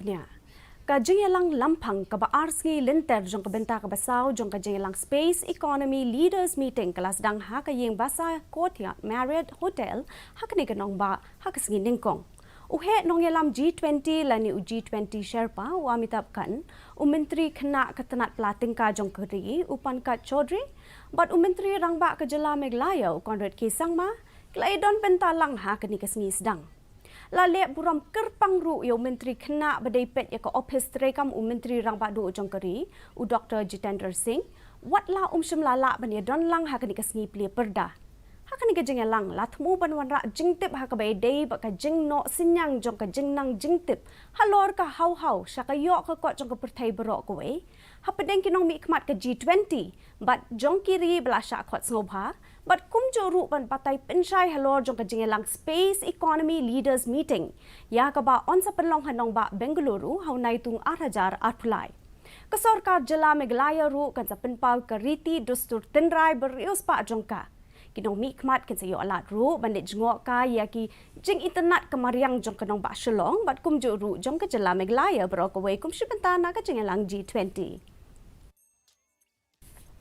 Nya. Ka Jingïalang Lamphang Kaba Arsngi Lynter Jong ka Bynta ka basaw Jong ka Jingïalang Space Economy Leaders Meeting kala Sdang ha ka yeng basa Courtyard Marriott Hotel ha ka ni kanong ba ha ka singi ningkong. Uhe nong yalam G20 lani u G20 Sherpa wa mitapkan Menteri kena ketenat pelating ka Jong keri upan ka Chaudhry but Menteri rangba ka jela meglayo Konrad Kisang ma klaidon Bynta lang ha ka ni ka singi Sdang. Lalek buram kerpang ru yo menteri kena badai pet ya ka office terekam menteri rang badu ujong keri u Dr. Jitendra Singh wat la shim lala ban ya don lang ha ka ni ka singi pli perda ha ka ni ka Jingïalang la thmu ban wan ra jingtip ha ka bai dei ba ka jing no sinyang jong ka jing nang jingtip halor ka hau sha ka yo ka ko jong ka perthai bro ko we ha pedeng kinong mi khmat ka G20 but jong kiri bla sha khot sngop ha but kumjo ru ban patai penshai halor jong ka Jingïalang Space Economy Leaders Meeting ya ka ba on sa penlong hanong ba Bengaluru haunai tung 8,000 arpulai ka sarkar jela meglaya ru kan sa penpau ka riti dustur tenrai berius pa jong ka kinong mi khmat kan sa yo alat ru bandit jngok ka ya ki jing internet kamariang jong kanong ba shalong but kumjo ru jong ka jela meglaya bro ka we kum shibantana ka Jingïalang G20